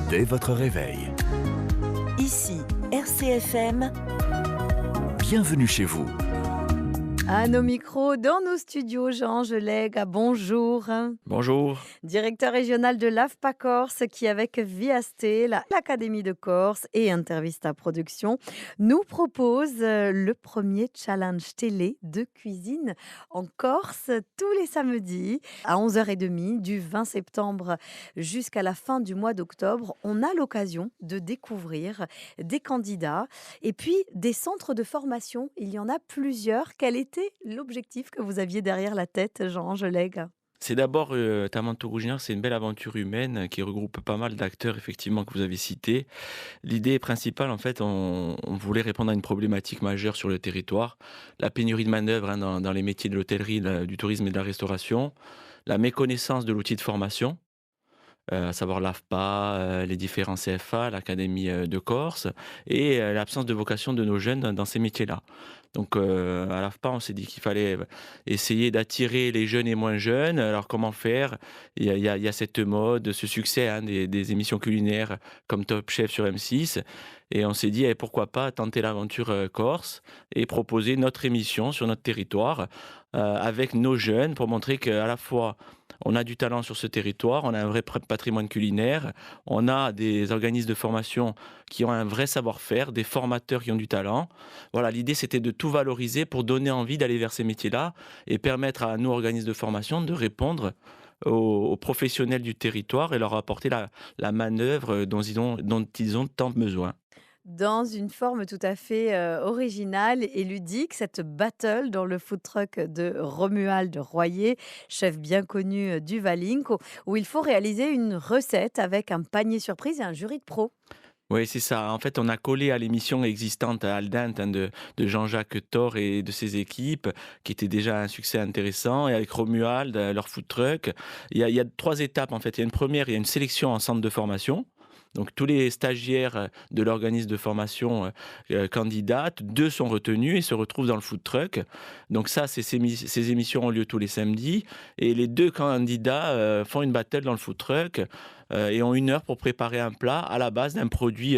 dès votre réveil. Ici, RCFM. Bienvenue chez vous. À nos micros, dans nos studios, Jean Geleg, bonjour. Bonjour. Directeur régional de l'AFPA Corse, qui avec Viaste, l'Académie de Corse et Intervista Production, nous propose le premier challenge télé de cuisine en Corse tous les samedis à 11h30 du 20 septembre jusqu'à la fin du mois d'octobre. On a l'occasion de découvrir des candidats et puis des centres de formation. Il y en a plusieurs. Quel était l'objectif que vous aviez derrière la tête, Jean Geleg? C'est d'abord Tamanto Rouginard, c'est une belle aventure humaine qui regroupe pas mal d'acteurs effectivement que vous avez cités. L'idée principale, en fait, on voulait répondre à une problématique majeure sur le territoire, la pénurie de main-d'œuvre dans les métiers de l'hôtellerie, du tourisme et de la restauration, la méconnaissance de l'outil de formation. À savoir l'AFPA, les différents CFA, l'Académie de Corse, et l'absence de vocation de nos jeunes dans ces métiers-là. Donc à l'AFPA, on s'est dit qu'il fallait essayer d'attirer les jeunes et moins jeunes. Alors comment faire? Il y a cette mode, ce succès des émissions culinaires comme Top Chef sur M6. Et on s'est dit, pourquoi pas tenter l'aventure Corse et proposer notre émission sur notre territoire avec nos jeunes pour montrer qu'à la fois on a du talent sur ce territoire, on a un vrai patrimoine culinaire, on a des organismes de formation qui ont un vrai savoir-faire, des formateurs qui ont du talent. Voilà, l'idée c'était de tout valoriser pour donner envie d'aller vers ces métiers-là et permettre à nos organismes de formation de répondre aux professionnels du territoire et leur apporter la manœuvre dont ils ont tant besoin. Dans une forme tout à fait originale et ludique, cette battle dans le food truck de Romuald Royer, chef bien connu du Valinco, où il faut réaliser une recette avec un panier surprise et un jury de pros. Oui, c'est ça. En fait, on a collé à l'émission existante à Aldente de Jean-Jacques Thor et de ses équipes, qui était déjà un succès intéressant, et avec Romuald, leur food truck. Il y a 3 étapes, en fait. Il y a une première, il y a une sélection en centre de formation. Donc tous les stagiaires de l'organisme de formation candidatent, 2 sont retenus et se retrouvent dans le food truck. Donc ça, ces émissions ont lieu tous les samedis. Et les 2 candidats font une battle dans le food truck et ont 1 heure pour préparer un plat à la base d'un produit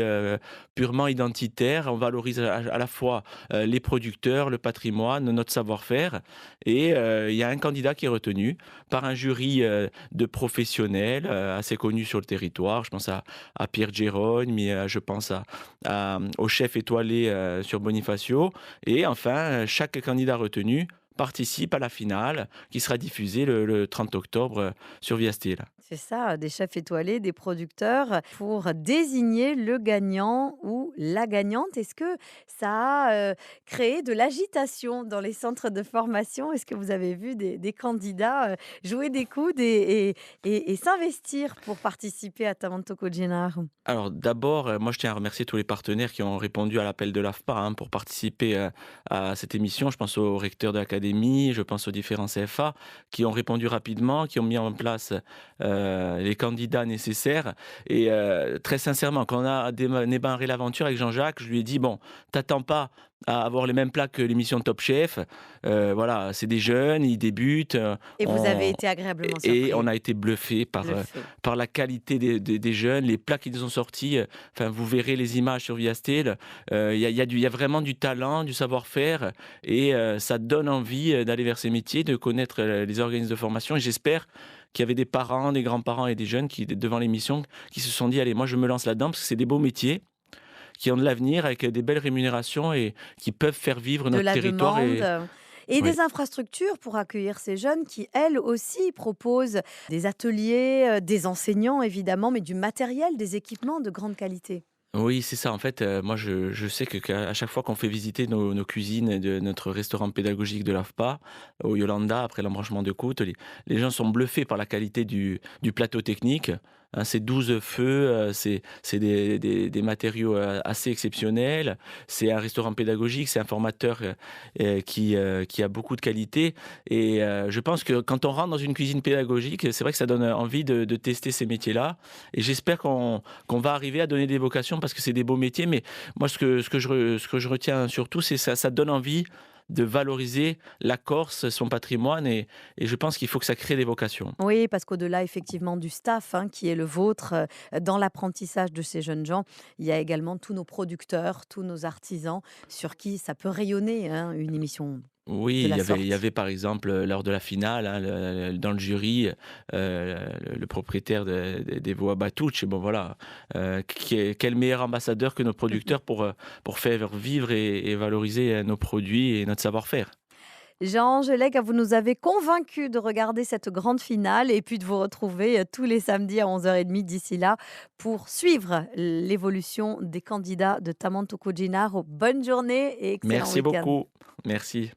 purement identitaire. On valorise à la fois les producteurs, le patrimoine, notre savoir-faire. Et il y a un candidat qui est retenu par un jury de professionnels assez connus sur le territoire. Je pense à Pierre Gérone, mais je pense au chef étoilé sur Bonifacio. Et enfin, chaque candidat retenu participe à la finale qui sera diffusée le 30 octobre sur Viaste. C'est ça, des chefs étoilés, des producteurs, pour désigner le gagnant ou la gagnante. Est-ce que ça a créé de l'agitation dans les centres de formation? Est-ce que vous avez vu des candidats jouer des coudes et s'investir pour participer à Tamanto Gennaro? Alors d'abord, moi je tiens à remercier tous les partenaires qui ont répondu à l'appel de l'AFPA pour participer à cette émission. Je pense au recteur de l'académie, je pense aux différents CFA qui ont répondu rapidement, qui ont mis en place les candidats nécessaires. Et très sincèrement, quand on a démarré l'aventure avec Jean-Jacques, je lui ai dit, bon, t'attends pas à avoir les mêmes plats que l'émission Top Chef. Voilà, c'est des jeunes, ils débutent. Et vous avez été agréablement surpris. Et on a été bluffé par la qualité des jeunes, les plats qu'ils ont sortis. Enfin, vous verrez les images sur Viaste. Il y a vraiment du talent, du savoir-faire, et ça donne envie d'aller vers ces métiers, de connaître les organismes de formation. Et j'espère qu'il y avait des parents, des grands-parents et des jeunes qui, devant l'émission, qui se sont dit, allez, moi je me lance là-dedans, parce que c'est des beaux métiers qui ont de l'avenir, avec des belles rémunérations et qui peuvent faire vivre notre territoire. Et des infrastructures pour accueillir ces jeunes qui, elles aussi, proposent des ateliers, des enseignants évidemment, mais du matériel, des équipements de grande qualité. Oui, c'est ça. En fait, moi, je sais qu'à chaque fois qu'on fait visiter nos cuisines de notre restaurant pédagogique de l'AFPA, au Yolanda, après l'embranchement de Côte, les gens sont bluffés par la qualité du plateau technique. Hein, c'est 12 feux, c'est des matériaux assez exceptionnels. C'est un restaurant pédagogique, c'est un formateur qui a beaucoup de qualité. Et je pense que quand on rentre dans une cuisine pédagogique, c'est vrai que ça donne envie de tester ces métiers-là. Et j'espère qu'on va arriver à donner des vocations parce que c'est des beaux métiers. Mais moi, ce que je retiens surtout, c'est ça donne envie de valoriser la Corse, son patrimoine et je pense qu'il faut que ça crée des vocations. Oui, parce qu'au-delà effectivement du staff qui est le vôtre dans l'apprentissage de ces jeunes gens, il y a également tous nos producteurs, tous nos artisans sur qui ça peut rayonner une émission Oui, de la il y sorte. avait par exemple, lors de la finale, hein, dans le jury, le propriétaire des Voix Batucci, bon voilà, quel meilleur ambassadeur que nos producteurs pour faire vivre et valoriser, nos produits et notre savoir-faire. Jean Angelec, vous nous avez convaincus de regarder cette grande finale et puis de vous retrouver tous les samedis à 11h30 d'ici là pour suivre l'évolution des candidats de Tamanto Gennaro. Bonne journée et excellent Merci week-end. beaucoup. Merci.